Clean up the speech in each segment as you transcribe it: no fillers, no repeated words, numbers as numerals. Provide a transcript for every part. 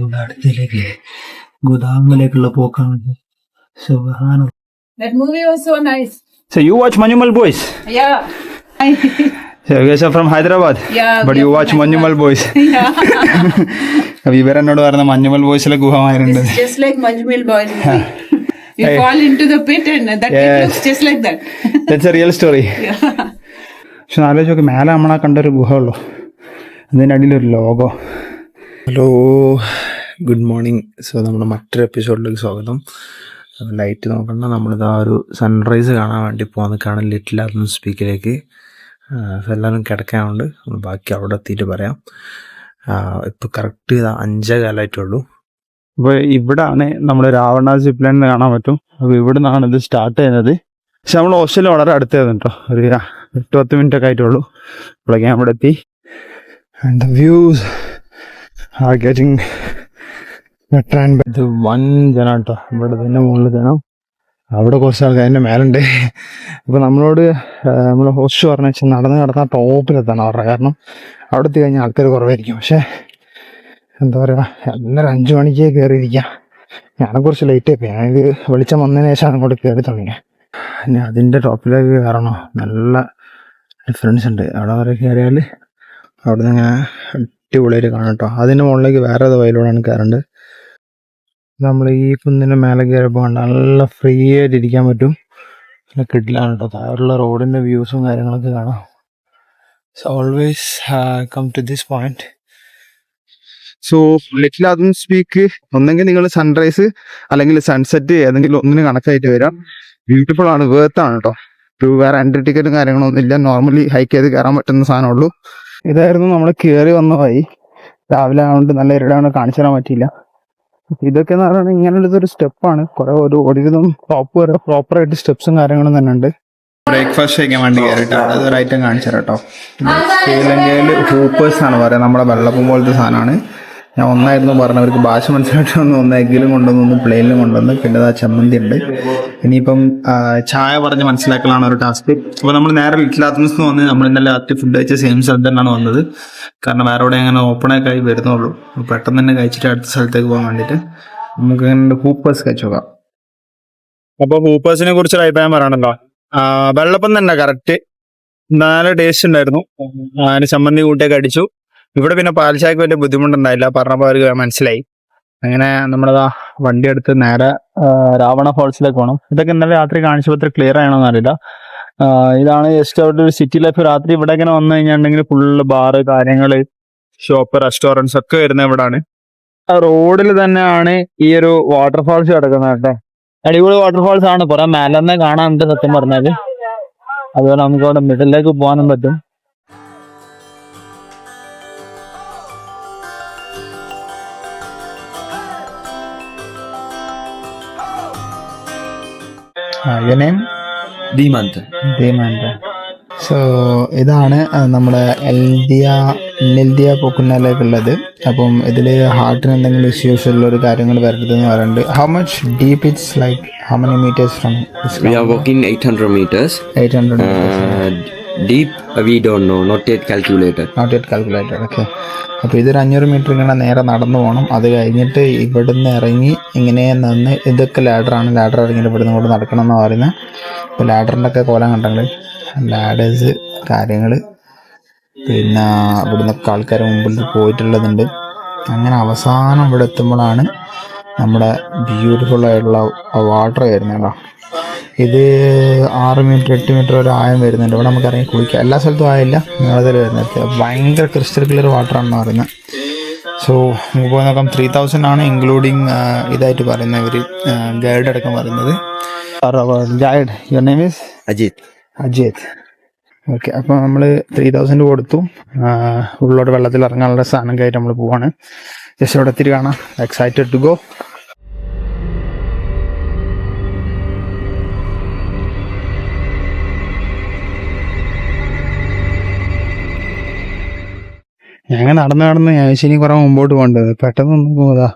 ഇവിടെ അടുത്തേക്ക് ഗുദാമിലേക്കുള്ള പോക്കാണ്. സുബ്ഹാനല്ലാഹ്. That movie was so nice. So you watch Manjumal Boys? Yeah. So you guys are from Hyderabad? Yeah. But you watch Manjumal Boys? Yeah. അപ്പോൾ ഇവരെന്നോട് പറഞ്ഞ Manjummel ബോയ്സിലെ ഗുഹമായിരുന്നു. It's just like Manjumal Boys movie. You fall into the pit and that pit looks just like that. That's a real story. പക്ഷെ ആലോചിച്ച് മേലെ നമ്മളാ കണ്ടൊരു ഗുഹ ഉള്ളു, അതിൻ്റെ അടിയിലൊരു logo. Hello, good morning. So നമ്മുടെ മറ്റൊരു എപ്പിസോഡിലേക്ക് സ്വാഗതം. ലൈറ്റ് നോക്കണ്ട, നമ്മളിതാ ഒരു സൺറൈസ് കാണാൻ വേണ്ടി പോകുന്നതാണ് ലിറ്റിൽ അറ്റ്മോസ്ഫിയറിലേക്ക്. എല്ലാവരും കിടക്കാനുണ്ട്, ബാക്കി അവിടെ എത്തിയിട്ട് പറയാം. ഇപ്പോൾ കറക്റ്റ് 5:15 അപ്പോൾ ഇവിടാണ് നമ്മൾ രാവണ സിപ്പ് ലൈൻ കാണാൻ പറ്റും. അപ്പോൾ ഇവിടെ നിന്നാണ് ഇത് സ്റ്റാർട്ട് ചെയ്യുന്നത്. പക്ഷെ നമ്മൾ ഹോസ്റ്റലിൽ വളരെ അടുത്തായിരുന്നു കേട്ടോ, ഒരു 8-10 മിനിറ്റ് ഒക്കെ ആയിട്ടുള്ളൂ. ഇപ്പോഴേക്കും അവിടെ എത്തി. And the views are getting better and better. ഇത് വൻ ജനം കേട്ടോ, ഇവിടെ തന്നെ മുകളിൽ ജനം, അവിടെ കുറച്ച് ആൾക്കാർ അതിൻ്റെ മേലുണ്ട്. അപ്പോൾ നമ്മളോട് നമ്മൾ ഹോസ്റ്റ് പറഞ്ഞു വെച്ചാൽ നടന്നാൽ ടോപ്പിലെത്താണ് പറഞ്ഞത്. കാരണം അവിടെ എത്തി കഴിഞ്ഞാൽ ആൾക്കാർ കുറവായിരിക്കും. പക്ഷേ എന്താ പറയുക, എല്ലാവരും 5 മണിക്ക് കയറിയിരിക്കാം. ഞാനെ കുറച്ച് ലേറ്റ് ആയി, ഞാനിത് വെളിച്ചം വന്നതിന് ശേഷം അങ്ങോട്ട് കയറി തുടങ്ങിയത്. പിന്നെ അതിൻ്റെ ടോപ്പിലേക്ക് കയറണോ, നല്ല ഡിഫറൻസ് ഉണ്ട്. അവിടെ വരെ കയറിയാൽ അവിടെ നിന്ന് അങ്ങനെ അടിപൊളിയായിട്ട് കാണാം കേട്ടോ. അതിൻ്റെ മുകളിലേക്ക് വേറെ ഏതോ വയലോടാണ് കയറേണ്ടത്. നമ്മൾ ഈ കുന്നിൻ്റെ മേലെ കയറിയപ്പോൾ കണ്ട നല്ല ഫ്രീ ആയിട്ട് ഇരിക്കാൻ പറ്റും. നല്ല കിഡിലാണ് കേട്ടോ. താഴെയുള്ള റോഡിൻ്റെ വ്യൂസും കാര്യങ്ങളൊക്കെ കാണാം. So always come to this point. So little atmosphere ഒന്നെങ്കിൽ നിങ്ങൾ സൺറൈസ് അല്ലെങ്കിൽ സൺസെറ്റ് ഏതെങ്കിലും ഒന്നിന് കണക്കായിട്ട് വരാം. ബ്യൂട്ടിഫുൾ ആണ്, വേർത്താണ് കേട്ടോ. വേറെ എൻട്രി ടിക്കറ്റും കാര്യങ്ങളൊന്നും ഇല്ല, നോർമലി ഹൈക്ക് ചെയ്ത് കയറാൻ പറ്റുന്ന സാധനമുള്ളൂ. ഇതായിരുന്നു നമ്മൾ കയറി വന്ന വഴി. രാവിലെ ആയതുകൊണ്ട് നല്ല ഇരുടാണ്, കാണിച്ചു തരാൻ പറ്റിയില്ല. ഇതൊക്കെ എന്ന് പറയുന്നത് ഇങ്ങനെയുള്ളതൊരു സ്റ്റെപ്പാണ്. കുറെ ഒരുവിധം പ്രോപ്പറായിട്ട് സ്റ്റെപ്സും കാര്യങ്ങളും തന്നെ ഉണ്ട്. ബ്രേക്ക്ഫാസ്റ്റ് കഴിക്കാൻ വേണ്ടി കയറിയിട്ടാണ്. അതൊരു ഐറ്റം കാണിച്ചു തരാം കേട്ടോ. ശ്രീലങ്കയിൽ ഹൂപ്പേഴ്സ് ആണ് പറയുക, നമ്മുടെ വെള്ളപ്പം പോലത്തെ സാധനമാണ്. ഞാൻ ഒന്നായിരുന്നു പറഞ്ഞവർക്ക് ഭാഷ മനസ്സിലായിട്ട് ഒന്ന് എഗ്ഗിലും കൊണ്ടുവന്ന് പ്ലെയിനിലും കൊണ്ടുവന്ന്. പിന്നെ ആ ചമ്മന്തി ഉണ്ട്. ഇനിയിപ്പം ചായ പറഞ്ഞ് മനസ്സിലാക്കലാണ് ഒരു ടാസ്ക്. അപ്പോൾ നമ്മൾ നേരെ ലിറ്റിൽ അറ്റ്മോസ്ഫിയർ വന്ന് നമ്മൾ ഇന്നലെ രാത്രി ഫുഡ് കഴിച്ച സെയിം സ്ഥലത്ത് തന്നെയാണ് വന്നത്. കാരണം വേറെ ഇവിടെ അങ്ങനെ ഓപ്പണൊക്കെ ആയി വരുന്നുള്ളൂ. പെട്ടെന്ന് തന്നെ കഴിച്ചിട്ട് അടുത്ത സ്ഥലത്തേക്ക് പോകാൻ വേണ്ടിയിട്ട് നമുക്ക് ഇങ്ങനെ ഹൂപ്പേഴ്സ് കഴിച്ചു നോക്കാം. അപ്പോൾ ഹൂപ്പേഴ്സിനെ കുറിച്ചൊരു അഭിപ്രായം പറയാണല്ലോ. വെള്ളപ്പം തന്നെ കറക്റ്റ് നല്ല ടേസ്റ്റ് ഉണ്ടായിരുന്നു. അതിന് ചമ്മന്തി കൂട്ടിയൊക്കെ അടിച്ചു. ഇവിടെ പിന്നെ പാൽച്ചായക്ക് വലിയ ബുദ്ധിമുട്ടുണ്ടായില്ല, പറഞ്ഞപ്പോൾ അവർക്ക് മനസ്സിലായി. അങ്ങനെ നമ്മളതാ വണ്ടി എടുത്ത് നേരെ രാവണ ഫോൾസിലേക്ക് പോകണം. ഇതൊക്കെ ഇന്നലെ രാത്രി കാണിച്ചപ്പോൾ ഇത്ര ക്ലിയർ ആണോന്ന് അറിയില്ല. ഇതാണ് ജസ്റ്റ് അവിടെ ഒരു സിറ്റി ലൈഫ്. രാത്രി ഇവിടെ ഇങ്ങനെ വന്നു കഴിഞ്ഞിട്ടുണ്ടെങ്കിൽ ഫുള്ള് ബാറ് കാര്യങ്ങള് ഷോപ്പ് റെസ്റ്റോറൻറ്റ്സ് ഒക്കെ വരുന്നത് ഇവിടാണ്. റോഡിൽ തന്നെയാണ് ഈ ഒരു വാട്ടർഫാൾസ് കിടക്കുന്നത് കേട്ടോ. അടിപൊളി വാട്ടർഫാൾസ് ആണ്, കുറെ മേലെന്നെ കാണാനുണ്ട് സത്യം പറഞ്ഞാല്. അതുപോലെ നമുക്ക് അവിടെ മിഡിലേക്ക് പോകാനും പറ്റും. സോ ഇതാണ് നമ്മുടെ നെൽദിയ പോക്കുന്നാലേക്കുള്ളത്. അപ്പം ഇതിൽ ഹാർട്ടിന് എന്തെങ്കിലും ഇഷ്യൂസ് ഉള്ള ഒരു കാര്യങ്ങൾ വരരുതെന്ന് പറയുന്നുണ്ട്. How much deep it's like how many meters from? We are walking 800 meters. 800 Deep, we don't know, not yet calculated. Okay. അപ്പോൾ ഇതൊരു 500 മീറ്റർ ഇങ്ങനെ നേരെ നടന്നു പോകണം. അത് കഴിഞ്ഞിട്ട് ഇവിടുന്ന് ഇറങ്ങി ഇങ്ങനെ നിന്ന്, ഇതൊക്കെ ലാഡറാണ്, ലാഡർ ഇറങ്ങിയിട്ട് ഇവിടുന്ന് കൂടെ നടക്കണം എന്ന് പറയുന്നത്. ഇപ്പോൾ ലാഡറിൻ്റെ ഒക്കെ കോലം കണ്ടെങ്കിൽ ലാഡേഴ്സ് കാര്യങ്ങൾ, പിന്നെ ഇവിടുന്നൊക്കെ ആൾക്കാർ മുമ്പിൽ പോയിട്ടുള്ളതുണ്ട്. അങ്ങനെ അവസാനം ഇവിടെ എത്തുമ്പോഴാണ് നമ്മുടെ ബ്യൂട്ടിഫുൾ ആയിട്ടുള്ള വാട്ടർ വരുന്നത്. ഇത് 6 മീറ്റർ 8 മീറ്റർ ഒരു ആയം വരുന്നുണ്ട്. ഇവിടെ നമുക്ക് ഇറങ്ങി കുളിക്കാം. എല്ലാ സ്ഥലത്തും ആയില്ല, നീളത്തിൽ വരുന്നത്. ഭയങ്കര ക്രിസ്റ്റൽ ക്ലിയർ വാട്ടറാണെന്ന് പറയുന്നത്. സോ നമുക്ക് പോയി നോക്കാം. 3000 ആണ് ഇൻക്ലൂഡിങ് ഇതായിട്ട് പറയുന്നത് ഇവർ, ഗൈഡ് അടക്കം പറയുന്നത്. Guide, your name is Ajith. Okay, അപ്പോൾ നമ്മൾ 3000 കൊടുത്തു. ഉള്ളോട്ട് വെള്ളത്തിൽ ഇറങ്ങാനുള്ള സാധനം കയറ്റി നമ്മൾ പോവാണ്. ജസ്റ്റ് അവിടെ എത്തിരി കാണാം. Excited to go. ഞങ്ങൾ നടന്ന് ശനി കുറെ മുമ്പോട്ട് പോകേണ്ടത്. പെട്ടെന്ന് പോകാ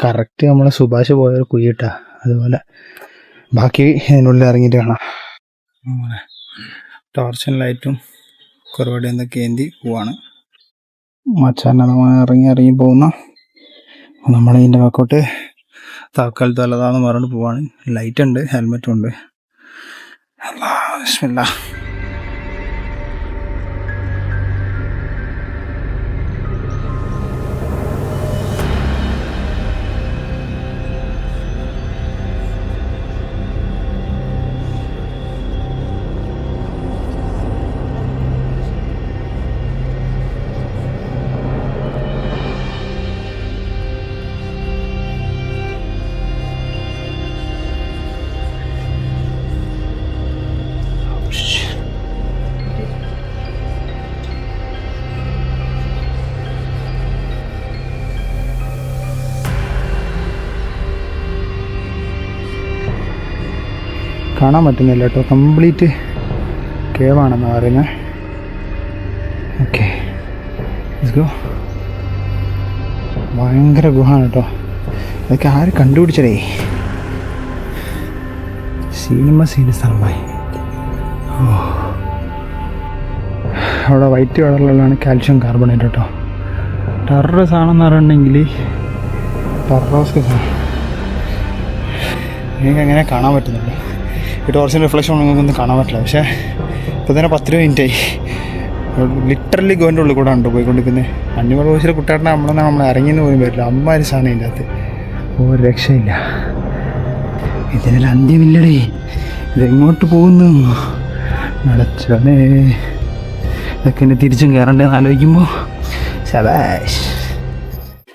കറക്റ്റ് നമ്മളെ സുഭാഷ് പോയൊരു കുയ്യിട്ടാ. അതുപോലെ ബാക്കി അതിനുള്ളിൽ ഇറങ്ങിയിട്ട് കാണാം. ടോർച്ചും ലൈറ്റും കുറവടി എന്തൊക്കെ ഏന്തി പോവാണ്. മച്ചാൻ ഇറങ്ങി പോകുന്ന നമ്മളിതിൻ്റെ വക്കോട്ട് താൽക്കാലത്ത് വല്ലതാന്ന് പറഞ്ഞിട്ട് പോവാണ്. ലൈറ്റ് ഉണ്ട്, ഹെൽമെറ്റും ഉണ്ട്. ബിസ്മില്ലാ. കാണാൻ പറ്റുന്നില്ല കേട്ടോ, കംപ്ലീറ്റ് കേവാണെന്ന് പറയുന്നത്. ഓക്കെ, ഭയങ്കര ഗുഹാണ് കേട്ടോ. അതൊക്കെ ആര് കണ്ടുപിടിച്ചടേ? സ്ഥലമായി. അവിടെ വൈറ്റ് കളറിലുള്ളതാണ് കാൽഷ്യം കാർബണേറ്റ് കേട്ടോ. ടെറസ് ആണെന്ന് പറഞ്ഞിട്ടുണ്ടെങ്കിൽ ടെറോസ് നിങ്ങൾക്ക് എങ്ങനെ കാണാൻ പറ്റുന്നില്ല. ഈ ടോർച്ചിൻ്റെ റിഫ്ലക്ഷൻ നിങ്ങൾക്കൊന്നും കാണാൻ പറ്റില്ല. പക്ഷേ ഇപ്പോൾ തന്നെ 10 മിനിറ്റായി. ലിറ്ററലി ഗോൻ്റെ ഉള്ളിൽ കൂടെ ഉണ്ട് പോയിക്കൊണ്ടിരിക്കുന്നത്. അഞ്ഞൂറ് വയസ്സിലെ കുട്ടിയാട്ടനെ നമ്മൾ ഇറങ്ങിയെന്ന് പോലും വരില്ല. അമ്മാതിരി സാധനം ഇതിൻ്റെ അകത്ത്. ഒരു രക്ഷയില്ല. ഇതിനൊരു അന്ത്യമില്ലടേ. ഇതെങ്ങോട്ട് പോകുന്നു? നടച്ചോനെ. ഇതൊക്കെ എന്നെ തിരിച്ചും കയറേണ്ടതെന്ന് ആലോചിക്കുമ്പോൾ ശബാഷ്.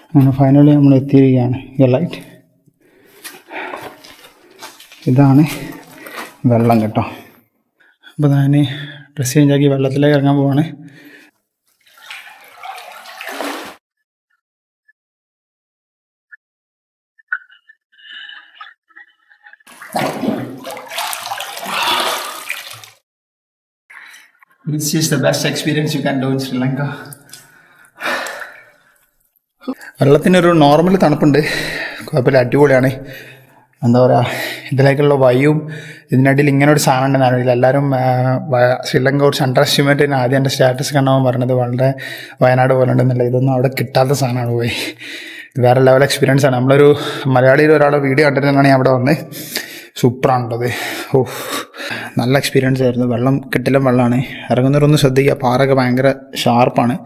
അങ്ങനെ ഫൈനലി നമ്മൾ എത്തിയിരിക്കുകയാണ്. ലൈറ്റ് ഇതാണ് വെള്ളം കേട്ടോ. അപ്പോൾ ഞാൻ ഡ്രസ്സ് ചേഞ്ചാക്കി വെള്ളത്തിലേക്ക് ഇറങ്ങാൻ പോവാണ്. This is the best experience you can do in Sri Lanka. വെള്ളത്തിനൊരു നോർമൽ തണുപ്പുണ്ട്, കുഴപ്പമില്ല, അടിപൊളിയാണ്. എന്താ പറയുക, ഇതിലേക്കുള്ള വഴിയും ഇതിനിടയിൽ ഇങ്ങനെ ഒരു സാധനം ഉണ്ടെന്ന് അറിയില്ല. എല്ലാവരും ശ്രീലങ്ക കുറച്ച് അണ്ടർ എസ്റ്റിമേറ്റ് ചെയ്യുന്ന ആദ്യം എൻ്റെ സ്റ്റാറ്റസ് കണ്ടാൽ പറഞ്ഞത് വളരെ വയനാട് പോലെ ഉണ്ടെന്നില്ല. ഇതൊന്നും അവിടെ കിട്ടാത്ത സാധനമാണ്. പോയി വേറെ ലെവൽ എക്സ്പീരിയൻസ് ആണ്. നമ്മളൊരു മലയാളിയിൽ ഒരാളെ വീഡിയോ കണ്ടിട്ടാണ് ഞാൻ അവിടെ വന്നത്. സൂപ്പറാണുള്ളത്. ഓ, നല്ല എക്സ്പീരിയൻസ് ആയിരുന്നു. വെള്ളം കിട്ടില്ല വെള്ളമാണ്. ഇറങ്ങുന്നവരൊന്ന് ശ്രദ്ധിക്കുക, പാറൊക്കെ ഭയങ്കര ഷാർപ്പാണ്.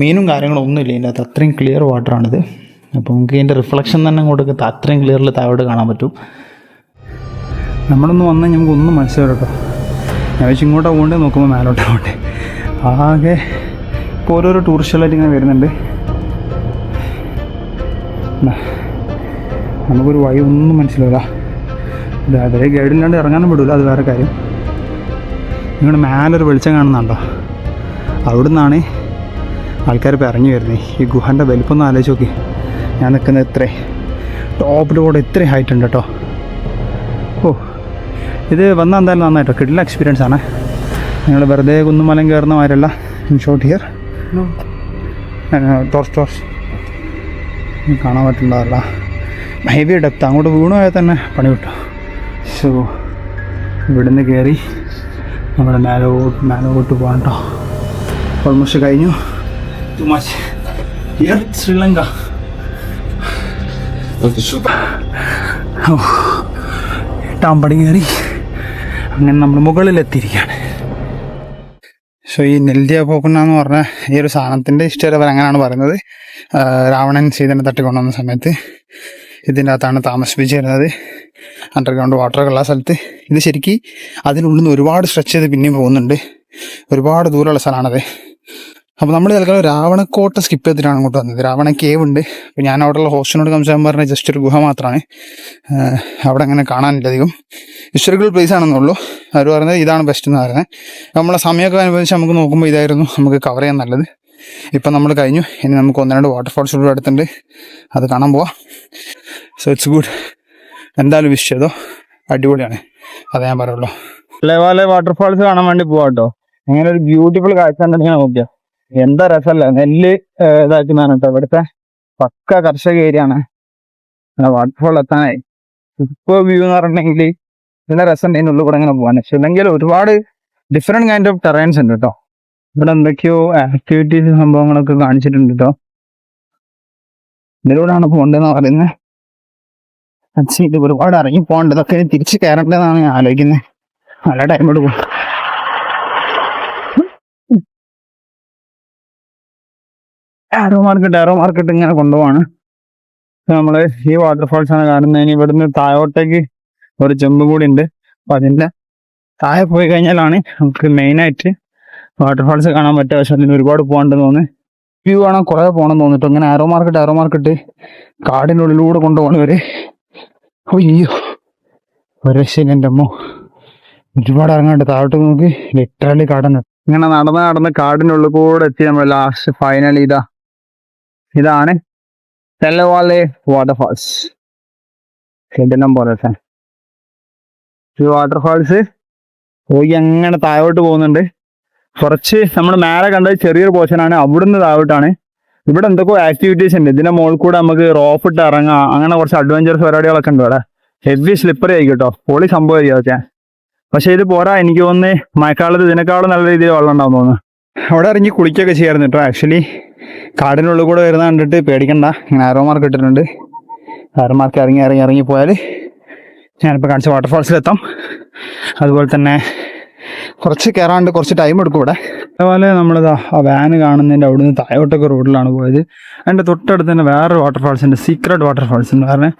മീനും കാര്യങ്ങളും ഒന്നുമില്ല ഇതിൻ്റെ അകത്ത്. അത്രയും ക്ലിയർ വാട്ടറാണിത്. അപ്പോൾ നമുക്ക് ഇതിൻ്റെ റിഫ്ലക്ഷൻ തന്നെ അങ്ങോട്ട് അത്രയും ക്ലിയറിൽ താഴോട്ട് കാണാൻ പറ്റും. നമ്മളൊന്ന് വന്നാൽ നമുക്ക് ഒന്നും മനസ്സിലാവും കേട്ടോ. ഞാൻ വെച്ച് ഇങ്ങോട്ട് പോകണ്ടേ, നോക്കുമ്പോൾ മേലോട്ട് പോകണ്ടേ. ആകെ ഇപ്പോൾ ഓരോരോ ടൂറിസ്റ്റുകളായിട്ട് ഇങ്ങനെ വരുന്നുണ്ട്. നമുക്കൊരു വഴി ഒന്നും മനസ്സിലാവില്ല. അതേ ഗൈഡില്ലാണ്ട് ഇറങ്ങാനും വിടില്ല, അത് വേറെ കാര്യം. നിങ്ങളുടെ മേലൊരു വെളിച്ചം കാണുന്നുണ്ടോ? അവിടെ നിന്നാണ് ആൾക്കാർ ഇപ്പോൾ ഇറങ്ങി വരുന്നത്. ഈ ഗുഹൻ്റെ വലിപ്പം ആലോചിച്ച് നോക്കി. ഞാൻ നിൽക്കുന്നത് ഇത്ര ടോപ്പിലൂടെ ഇത്ര ഹൈറ്റ് ഉണ്ട് കേട്ടോ. ഓ, ഇത് വന്നാൽ എന്തായാലും നന്നായിട്ടോ. കിടിലൻ എക്സ്പീരിയൻസ് ആണ്. നിങ്ങൾ വെറുതെ കുന്നുമലം കയറുന്ന മാതിരല്ല. ഇൻ ഷോർട്ട് ഹിയർ ടോർച്ച് കാണാൻ പറ്റുന്നതല്ല. Heavy depth. അങ്ങോട്ട് വീണു പോയാൽ തന്നെ പണി കിട്ടും. സോ ഇവിടുന്ന് കയറി നമ്മുടെ മേലോട്ട് പോകാൻ കേട്ടോ. ഓൾമോസ്റ്റ് കഴിഞ്ഞു. Too much here Sri Lanka. ഓ, 8ാം പടി കയറി അങ്ങനെ നമ്മൾ മുകളിലെത്തിയിരിക്കുകയാണ്. സോ ഈ നെല്ലിയ പോക്കുന്ന എന്ന് പറഞ്ഞാൽ ഈ ഒരു സാധനത്തിൻ്റെ ഹിസ്റ്ററി അവർ അങ്ങനെയാണ് പറയുന്നത്. രാവണൻ സീതനെ തട്ടിക്കൊണ്ടുവന്ന സമയത്ത് ഇതിൻ്റെ അകത്താണ് താമസിപ്പിച്ചിരുന്നത്. അണ്ടർഗ്രൗണ്ട് വാട്ടറൊക്കെ ഉള്ള സ്ഥലത്ത്. ഇത് ശരിക്കും അതിനുള്ളിൽ നിന്ന് ഒരുപാട് സ്ട്രെച്ച് ചെയ്ത് പിന്നെയും പോകുന്നുണ്ട്. ഒരുപാട് ദൂരമുള്ള സ്ഥലമാണത്. അപ്പോൾ നമ്മൾ തൽക്കാലം രാവണക്കോട്ട സ്കിപ്പ് ചെയ്തിട്ടാണ് അങ്ങോട്ട് വന്നത്. രാവണ കേവ് ഉണ്ട്. അപ്പോൾ ഞാൻ അവിടെയുള്ള ഹോസ്റ്റലിനോട് സംസാരം പറഞ്ഞാൽ ജസ്റ്റ് ഒരു ഗുഹ മാത്രമാണ്. അവിടെ അങ്ങനെ കാണാനില്ല അധികം. Historical place ആണെന്നുള്ളൂ. അവർ പറഞ്ഞത് ഇതാണ് ബെസ്റ്റ് എന്ന് പറയുന്നത്. നമ്മളെ സമയമൊക്കെ അനുഭവിച്ച് നമുക്ക് നോക്കുമ്പോൾ ഇതായിരുന്നു നമുക്ക് കവർ ചെയ്യാൻ നല്ലത്. ഇപ്പം നമ്മൾ കഴിഞ്ഞു. ഇനി നമുക്ക് 1-2 വാട്ടർഫാൾസ് ഇവിടെ അടുത്തുണ്ട്, അത് കാണാൻ പോവാം. So it's good. എന്തായാലും വിഷ് ചെയ്തോ, അടിപൊളിയാണ്, അതേ ഞാൻ പറയുള്ളൂ. ലേവാലെ വാട്ടർഫാൾസ് കാണാൻ വേണ്ടി പോവാട്ടോ. അങ്ങനെ ഒരു ബ്യൂട്ടിഫുൾ കാഴ്ച ഉണ്ടെങ്കിൽ നോക്കിയാ എന്താ രസമല്ല. നെല്ല് ഇതാക്കുന്നതാണ് കേട്ടോ. ഇവിടുത്തെ പക്ക കർഷക ഏരിയ ആണ്. വാട്ടർഫാൾ എത്താനായി സൂപ്പർ വ്യൂ എന്ന് പറഞ്ഞിട്ടുണ്ടെങ്കിൽ നല്ല രസം അതിൻ്റെ ഉള്ളിൽ കൂടെ ഇങ്ങനെ പോകാൻ. ശ്രീലങ്കയിൽ ഒരുപാട് ഡിഫറെന്റ് കൈൻഡ് ഓഫ് ടെറൈൻസ് ഉണ്ട് കേട്ടോ. ഇവിടെ എന്തൊക്കെയോ ആക്ടിവിറ്റീസ് സംഭവങ്ങളൊക്കെ കാണിച്ചിട്ടുണ്ട് കേട്ടോ. ഇതിലൂടെയാണ് പോകേണ്ടതെന്ന് പറയുന്നത്. ഇത് ഒരുപാട് ഇറങ്ങി പോകേണ്ടത്, ഇതൊക്കെ ഇനി തിരിച്ച് കയറേണ്ടതെന്നാണ് ഞാൻ ആലോചിക്കുന്നത്. നല്ല ടൈം എടുക്കും. ആരോ മാർക്കറ്റ് ഇങ്ങനെ കൊണ്ടുപോവാണ്. നമ്മള് ഈ വാട്ടർഫാൾസ് ആണ് കാണുന്നതിന്. ഇവിടുന്ന് താഴോട്ടേക്ക് ഒരു ചെമ്പ് കൂടി ഉണ്ട്. അപ്പൊ അതിന്റെ താഴെ പോയി കഴിഞ്ഞാലാണ് നമുക്ക് മെയിനായിട്ട് വാട്ടർഫാൾസ് കാണാൻ പറ്റുക. പക്ഷെ അതിന് ഒരുപാട് പോകണ്ടെന്ന് തോന്നുന്നു. വ്യൂ കാണാൻ കുറെ പോകണം തോന്നിട്ട് ഇങ്ങനെ ആരോ മാർക്കറ്റ് കാടിൻ്റെ ഉള്ളിലൂടെ കൊണ്ടുപോകണം ഇവര്. അയ്യോ ഒരു രക്ഷയില്ല എൻ്റെ അമ്മ. ഒരുപാട് ഇറങ്ങാണ്ട് താഴോട്ട് നോക്കി ലിറ്ററലി കാടന്ന് ഇങ്ങനെ നടന്ന് കാടിൻ്റെ ഉള്ളിൽ കൂടെ എത്തി. നമ്മൾ ലാസ്റ്റ് ഫൈനലി ഇതാണ് തെല്ലവാലെ വാട്ടർഫാൾസ്. കിടിലം പോലത്തെ ഈ വാട്ടർഫാൾസ് പോയി അങ്ങനെ താഴോട്ട് പോകുന്നുണ്ട്. കുറച്ച് നമ്മൾ മേലെ കണ്ടത് ചെറിയൊരു പോർഷനാണ്, അവിടുന്ന് താഴോട്ടാണ്. ഇവിടെ എന്തൊക്കെ ആക്ടിവിറ്റീസ് ഉണ്ട്. ഇതിന്റെ മുകളിൽ കൂടെ നമുക്ക് റോപ്പ് ഇട്ട് ഇറങ്ങാം, അങ്ങനെ കുറച്ച് അഡ്വഞ്ചറസ് പരിപാടികളൊക്കെ ഉണ്ട് ഇവിടെ. ഹെവി സ്ലിപ്പറി ആയി കേട്ടോ, പൊളി സംഭവമായിരിക്കും അതൊക്കെ. പക്ഷെ ഇത് പോരാ, എനിക്ക് തോന്നുന്നു മഴക്കാലത്ത് ഇതിനേക്കാളും നല്ല രീതിയിൽ വെള്ളം ഉണ്ടാവും തോന്നുന്നു. അവിടെ ഇറങ്ങി കുളിക്കൊക്കെ ചെയ്യായിരുന്നു കേട്ടോ. ആക്ച്വലി കാടിനുള്ളിൽ കൂടെ വരുന്ന കണ്ടിട്ട് പേടിക്കണ്ട, ഇങ്ങനെ ആരോ മാർക്ക് ഇട്ടിട്ടുണ്ട്. ആരോ മാർക്ക് ഇറങ്ങി പോയാൽ ഞാനിപ്പോൾ കാണിച്ച വാട്ടർഫാൾസിലെത്താം. അതുപോലെ തന്നെ കുറച്ച് കയറാണ്ട് കുറച്ച് ടൈം എടുക്കും ഇവിടെ. അതുപോലെ നമ്മളിതാ ആ വാന് കാണുന്നതിൻ്റെ അവിടുന്ന് താഴോട്ടൊക്കെ റോഡിലാണ് പോയത്. അതിൻ്റെ തൊട്ടടുത്ത് തന്നെ വേറൊരു വാട്ടർഫാൾസ് ഉണ്ട്, സീക്രട്ട് വാട്ടർഫാൾസ് എന്ന് പറഞ്ഞാൽ.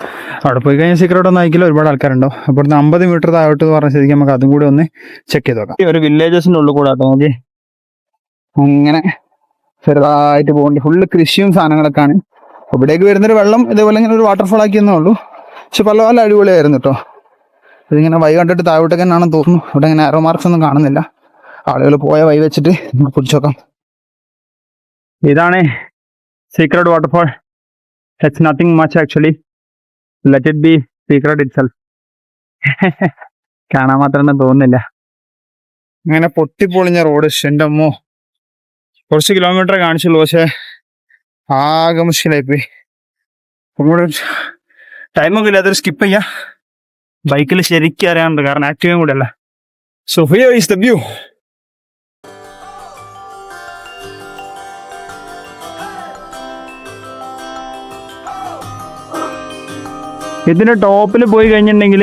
അവിടെ പോയി കഴിഞ്ഞാൽ സീക്രട്ട് ഒന്നും ആയിക്കില്ല, ഒരുപാട് ആൾക്കാരുണ്ടോ. അപ്പോൾ 50 മീറ്റർ താഴോട്ട് എന്ന് പറഞ്ഞ ശരിക്കും നമുക്ക് അതും കൂടി ഒന്ന് ചെക്ക് ചെയ്ത് നോക്കാം. ഈ ഒരു വില്ലേജസിൻ്റെ ഉള്ളിൽ കൂടെ കേട്ടോ നോക്കി അങ്ങനെ ചെറുതായിട്ട് പോകേണ്ടി. ഫുള്ള് കൃഷിയും സാധനങ്ങളൊക്കെയാണ്. ഇവിടേക്ക് വരുന്നൊരു വെള്ളം ഇതേപോലെ ഇങ്ങനെ ഒരു വാട്ടർഫാൾ ആക്കിയെന്നേ ഉള്ളൂ. പക്ഷെ പല അടിപൊളിയായിരുന്നു കേട്ടോ. ഇതിങ്ങനെ വഴി കണ്ടിട്ട് താഴോട്ടൊക്കെ ആണെന്ന് തോന്നുന്നു. ഇവിടെ ഇങ്ങനെ ആരോ മാർക്സ് ഒന്നും കാണുന്നില്ല. ആളുകൾ പോയ വഴി വെച്ചിട്ട് നമുക്ക് പിടിച്ചു നോക്കാം. ഇതാണ് secret waterfall. It's nothing much actually, let it be secret it self. കാണാൻ മാത്രമൊന്നും തോന്നുന്നില്ല. അങ്ങനെ പൊട്ടിപ്പൊളിഞ്ഞ റോഡ്. എൻ്റെ അമ്മോ, കുറച്ച് കിലോമീറ്റർ കാണിച്ചുള്ളൂ, പക്ഷെ ആകെ മുഷ്കിലായിപ്പോയി. കൂടെ ടൈമൊക്കെ ഇല്ലാത്തൊരു സ്കിപ്പ് ചെയ്യാം. ബൈക്കിൽ ശരിക്കും അറിയാനുണ്ട്, കാരണം ആക്റ്റീവും കൂടെ അല്ല. So here is the view. ഇതിന്റെ ടോപ്പിൽ പോയി കഴിഞ്ഞിട്ടുണ്ടെങ്കിൽ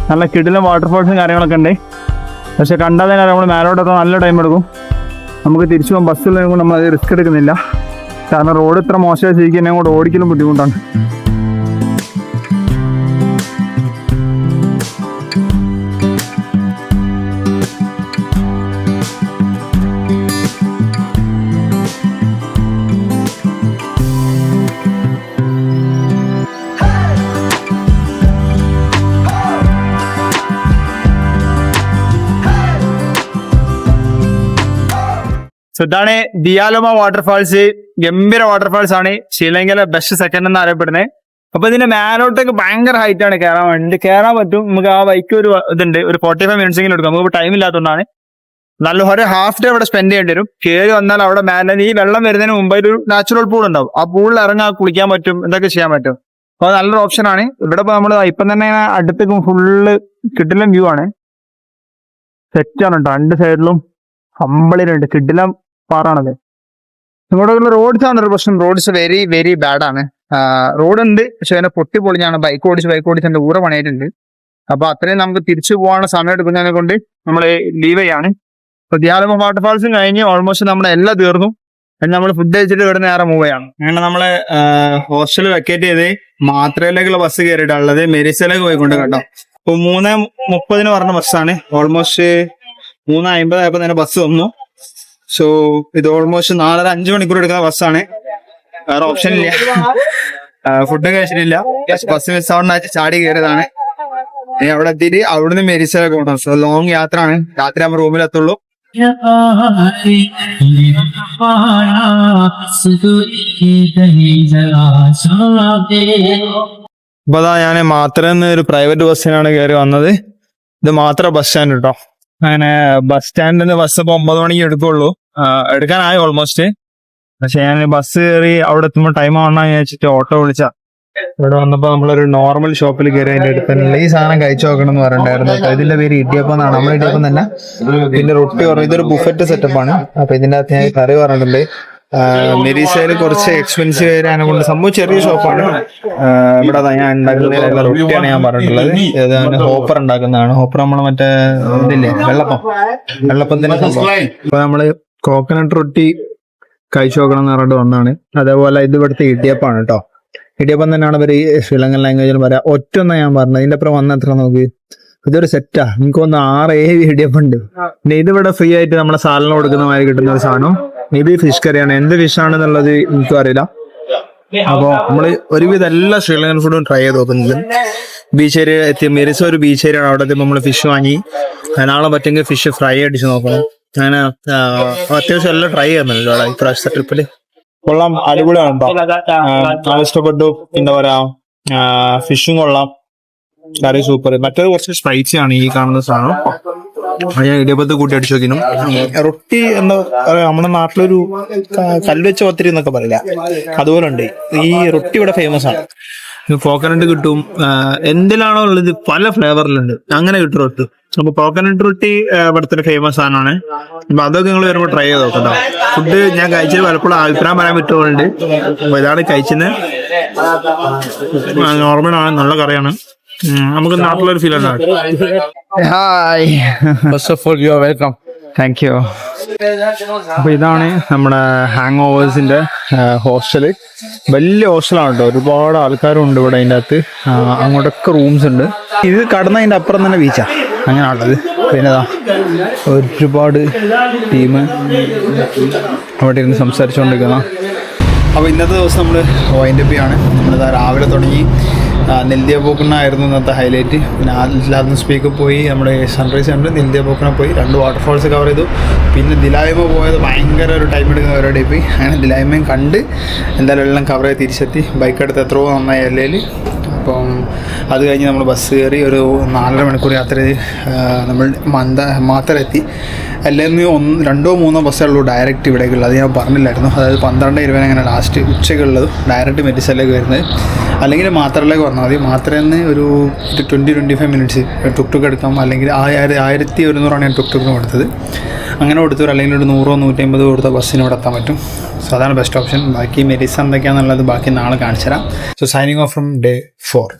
നല്ല കിടിലം വാട്ടർഫാൾസും കാര്യങ്ങളൊക്കെ ഉണ്ട്. പക്ഷെ കണ്ടാൽ തന്നെ നമ്മൾ മേലോട്ടൊക്കെ നല്ല ടൈം എടുക്കും. നമുക്ക് തിരിച്ചു പോകാൻ ബസ്സിലെങ്കിൽ നമ്മൾ അത് റിസ്ക് എടുക്കുന്നില്ല, കാരണം റോഡ് ഇത്ര മോശമായി ശരിക്കും എന്നെ കൂടെ ഓടിക്കലും ബുദ്ധിമുട്ടാണ്. സോ ഇതാണ് ദിയാലോമ വാട്ടർഫാൾസ്. ഗംഭീര വാട്ടർഫാൾസ് ആണ്, ശ്രീലങ്കയിലെ ബെസ്റ്റ് സെക്കൻഡ് എന്ന് അറിയപ്പെടുന്നത്. അപ്പൊ ഇതിന്റെ മേലോട്ടൊക്കെ ഭയങ്കര ഹൈറ്റ് ആണ്. കയറാൻ വേണ്ടി കയറാൻ പറ്റും. നമുക്ക് ആ ബൈക്ക് ഒരു ഇതുണ്ട്, ഒരു 45 മിനിറ്റ്സ് എങ്കിലും എടുക്കും. നമുക്ക് ടൈം ഇല്ലാത്തതുകൊണ്ടാണ്. നല്ല ഒരു ഹാഫ് ഡേ അവിടെ സ്പെൻഡ് ചെയ്യേണ്ടി വരും. കയറി വന്നാൽ അവിടെ മേലെ ഈ വെള്ളം വരുന്നതിന് മുമ്പ് ഒരു നാച്ചുറൽ പൂൾ ഉണ്ടാവും. ആ പൂളിൽ ഇറങ്ങാൻ കുളിക്കാൻ പറ്റും, എന്തൊക്കെ ചെയ്യാൻ പറ്റും. അപ്പൊ നല്ലൊരു ഓപ്ഷൻ ആണ്. ഇവിടെ ഇപ്പൊ നമ്മൾ ഇപ്പം തന്നെ അടുത്തേക്കും ഫുള്ള് കിടിലം വ്യൂ ആണ്. സെറ്റാണ് കേട്ടോ. 2 സൈഡിലും അമ്പളിലുണ്ട്, കിടിലം പാറാണത്. ഇങ്ങോട്ടുള്ള റോഡ്സ് ആണ് ഒരു പ്രശ്നം. റോഡ്സ് വെരി വെരി ബാഡ് ആണ്. റോഡ് ഉണ്ട്, പക്ഷെ അതിനെ പൊട്ടിപ്പൊളിഞ്ഞാണ്. ബൈക്ക് ഓടിച്ച് എന്റെ ഊറ പണിയായിട്ടുണ്ട്. അപ്പൊ അത്രയും നമുക്ക് തിരിച്ചു പോകാനുള്ള സമയം എടുക്കുന്നതിനെ കൊണ്ട് നമ്മൾ ലീവ് ചെയ്യാണ്. അപ്പൊ ദിയാലോമ വാട്ടർഫാൾസും കഴിഞ്ഞ് ഓൾമോസ്റ്റ് നമ്മുടെ എല്ലാം തീർന്നു. നമ്മൾ ഫുഡ് കഴിച്ചിട്ട് ഇവിടെ നേരെ മൂവ് ചെയ്യാണ്. അങ്ങനെ നമ്മള് ഹോസ്റ്റൽ വെക്കേറ്റ് ചെയ്ത് മാത്രയിലേക്കുള്ള ബസ് കയറിയിട്ടുള്ളത് മെരിസയിലേക്ക് പോയിക്കൊണ്ട് കേട്ടോ. ഇപ്പൊ 3:30 പറഞ്ഞ ബസ്സാണ്. ഓൾമോസ്റ്റ് 3:50 ആയപ്പോ തന്നെ ബസ് വന്നു. സോ ഇത് ഓൾമോസ്റ്റ് 4-5 മണിക്കൂർ എടുക്കുന്ന ബസ്സാണ്. വേറെ ഓപ്ഷൻ ഇല്ല. ഫുഡ് കഴിച്ചിട്ടില്ല, ബസ് മിസ് ആവുന്ന ചാടി കയറിയതാണ്. അവിടെ എത്തിയിട്ട് അവിടുന്ന് മെരിസയിലേക്ക് പോകണം. സോ ലോങ് യാത്ര ആണ്. രാത്രി ആകുമ്പോൾ റൂമിലെത്തുള്ളൂ. അപ്പൊ അതാ ഞാൻ മാത്രന്ന് ഒരു പ്രൈവറ്റ് ബസ്സിനാണ് കയറി വന്നത്. ഇത് മാത്ര ബസ് സ്റ്റാൻഡ് കേട്ടോ. അങ്ങനെ ബസ് സ്റ്റാൻഡിൽ നിന്ന് ബസ് ഇപ്പൊ 9 മണിക്ക് എടുക്കുള്ളൂ. എടുക്കാനായി ഓൾമോസ്റ്റ്. പക്ഷെ ഞാൻ ബസ് കയറി അവിടെ എത്തുമ്പോൾ ടൈം ആവണമെന്ന് വെച്ചിട്ട് ഓട്ടോ വിളിച്ച. ഇവിടെ വന്നപ്പോ നമ്മളൊരു നോർമൽ ഷോപ്പിൽ കയറി അതിന്റെ അടുത്തുള്ള ഈ സാധനം കഴിച്ചു നോക്കണം എന്ന് പറഞ്ഞിട്ടുണ്ടായിരുന്നു. അപ്പൊ ഇതിന്റെ പേര് ഇടിയപ്പം എന്നാണ്. നമ്മുടെ ഇടിയപ്പം തന്നെ. ഇതിന്റെ റൊട്ടി പറഞ്ഞു. ഇതൊരു ബുഫറ്റ് സെറ്റപ്പ് ആണ്. അപ്പൊ ഇതിന്റെ അകത്ത് ഞാൻ കറി പറഞ്ഞിട്ടുണ്ട്. മെരീസയിൽ കുറച്ച് എക്സ്പെൻസീവ് ഏരിയ കൊണ്ട് സംഭവം ചെറിയ ഷോപ്പാണ്. ഇവിടെ ഞാൻ ഉണ്ടാക്കുന്ന റൊട്ടിയാണ് ഞാൻ പറഞ്ഞിട്ടുള്ളത്. ഏതാണ് ഹോപ്പർ ഉണ്ടാക്കുന്നതാണ്. ഹോപ്പർ നമ്മൾ മറ്റേ ഇതില്ലേ വെള്ളപ്പത്തിന്റെ സംഭവം. അപ്പൊ നമ്മള് കോക്കനട്ട് റൊട്ടി കഴിച്ചു നോക്കണം എന്ന് പറഞ്ഞിട്ട് വന്നാണ്. അതേപോലെ ഇത് ഇവിടുത്തെ ഇടിയപ്പാണ് കേട്ടോ. ഇടിയപ്പം തന്നെയാണ് ഇവർ ശ്രീലങ്കൻ ലാംഗ്വേജിൽ പറയാ. ഒറ്റ ഒന്നാ ഞാൻ പറഞ്ഞത്. ഇതിന്റെ അപ്പുറം വന്ന എത്ര നോക്ക്, ഇതൊരു സെറ്റാ. എനിക്കൊന്ന് 6-7 ഇടിയപ്പം ഉണ്ട്. പിന്നെ ഇതിവിടെ ഫ്രീ ആയിട്ട് നമ്മളെ സാലനം കൊടുക്കുന്ന മാതിരി കിട്ടുന്ന ഒരു സാധനം. ഇത് ഫിഷ് കറിയാണ്. എന്ത് ഫിഷ് ആണെന്നുള്ളത് എനിക്കും അറിയില്ല. അപ്പൊ നമ്മള് ഒരുവിധം എല്ലാ ശ്രീലങ്കൻ ഫുഡും ട്രൈ ചെയ്ത് നോക്കുന്നത്. ബീച്ച് ഏരിയ എത്തിയ മെരിസ ഒരു ബീച്ച് ഏരിയ ആണ്. അവിടെ എത്തിയപ്പോൾ നമ്മള് ഫിഷ് വാങ്ങി. നാളെ പറ്റുമെങ്കിൽ ഫിഷ് ഫ്രൈ അടിച്ച് നോക്കണം. അങ്ങനെ അത്യാവശ്യം എല്ലാം ട്രൈ ചെയ്യുന്നുണ്ട് ഇവിടെ ഇപ്രാവശ്യത്തെ ട്രിപ്പില്. കൊള്ളാം, അടിപൊളിയാണ് കേട്ടോ. ഇഷ്ടപ്പെട്ടു. എന്താ പറയാ, ഫിഷും കൊള്ളാം, കറി സൂപ്പർ. മറ്റേത് കുറച്ച് സ്പൈസി ആണ് ഈ കാണുന്ന സാധനം. ഞാൻ ഇടിയപ്പത്ത് കൂട്ടി അടിച്ചു നോക്കിനും. റൊട്ടി എന്താ പറയാ, നമ്മുടെ നാട്ടിലൊരു കല്ല് വെച്ച പത്തിരി എന്നൊക്കെ പറയില്ല, അതുപോലെ ഉണ്ട്. ഈ റൊട്ടി ഇവിടെ ഫേമസ് ആണ്. കോക്കനട്ട് കിട്ടും, എന്തിലാണോ ഉള്ളത് പല ഫ്ലേവറിലുണ്ട്, അങ്ങനെ കിട്ടും റൊട്ടി. അപ്പൊ കോക്കനട്ട് റൊട്ടി ഇവിടുത്തെ ഫേമസ് സാധനമാണ്. അപ്പൊ അതൊക്കെ നിങ്ങൾ വരുമ്പോൾ ട്രൈ ചെയ്ത് നോക്കട്ടോ. ഫുഡ് ഞാൻ കഴിച്ചത് പലപ്പോഴും അഭിപ്രായം പറയാൻ പറ്റുന്നുണ്ട്. അപ്പൊ ഇതാണ് കഴിച്ചത്. നോർമലാണ്, നല്ല കറിയാണ്. നമുക്ക് നാട്ടിലൊരു ഫീൽ ഉണ്ടാവും. Hi, first of all you are welcome. Thank you. അപ്പൊ ഇതാണ് നമ്മുടെ ഹാങ് ഓവേഴ്സിന്റെ ഹോസ്റ്റല്. വലിയ ഹോസ്റ്റലാണ് കേട്ടോ. ഒരുപാട് ആൾക്കാരും ഉണ്ട് ഇവിടെ. അതിൻ്റെ അകത്ത് അങ്ങോട്ടൊക്കെ റൂംസ് ഉണ്ട്. ഇത് കടന്നതിൻ്റെ അപ്പുറം തന്നെ ബീച്ചാ, അങ്ങനെയാണുള്ളത്. പിന്നെ ഒരുപാട് ടീം അവിടെ ഇരുന്ന് സംസാരിച്ചുകൊണ്ടിരിക്കുന്ന. അപ്പോൾ ഇന്നത്തെ ദിവസം നമ്മൾ വൈൻഡ് അപ്പ് ആണ്. നമ്മളിതാ രാവിലെ തുടങ്ങി. നെല്ലിയ പോക്കണായിരുന്നു ഇന്നത്തെ ഹൈലൈറ്റ്. പിന്നെ ലാദൻ സ്പീക്ക് പോയി, നമ്മുടെ സൺറൈസ് കണ്ട് നെല്ലിയ പോക്കണ പോയി, 2 വാട്ടർഫാൾസ് കവർ ചെയ്തു. പിന്നെ ദിലായ്മ പോയത് ഭയങ്കര ഒരു ടൈം എടുക്കുന്ന പരിപാടി പോയി. അങ്ങനെ ദിലായ്മയും കണ്ട് എന്തായാലും എല്ലാം കവർ ചെയ്ത് തിരിച്ചെത്തി. ബൈക്ക് എടുത്ത് എത്രയോ നന്നായി എല്ലയിൽ. അപ്പം അത് കഴിഞ്ഞ് നമ്മൾ ബസ് കയറി ഒരു 4.5 മണിക്കൂർ യാത്ര ചെയ്ത് നമ്മൾ മാത്തറെത്തി. അല്ലെങ്കിൽ 1-2-3 ബസ്സേ ഉള്ളൂ ഡയറക്റ്റ് ഇവിടേക്കുള്ളത്. അത് ഞാൻ പറഞ്ഞില്ലായിരുന്നു. അതായത് 12-20 അങ്ങനെ ലാസ്റ്റ് ഉച്ചയ്ക്കുള്ളത് ഡയറക്റ്റ് മെഡിസലിലേക്ക് വരുന്നത്. അല്ലെങ്കിൽ മാത്രയിലേക്ക് വന്നാൽ മതി. മാത്രയിൽ നിന്ന് ഒരു 20-25 മിനിറ്റ്സ് ടുക്ടുക്ക് എടുക്കാം. അല്ലെങ്കിൽ 1100 ഞാൻ ടുക്ടുക്കിന് കൊടുത്തത്. അങ്ങനെ കൊടുത്തവർ അല്ലെങ്കിൽ ഒരു 100-150 കൊടുത്ത ബസ്സിന് ഇവിടെ എത്താൻ പറ്റും. സോ അതാണ് ബെസ്റ്റ് ഓപ്ഷൻ. ബാക്കി മെഡിസ എന്തൊക്കെയാണെന്നുള്ളത് ബാക്കി നാളെ കാണിച്ചു തരാം. So signing off from day 4.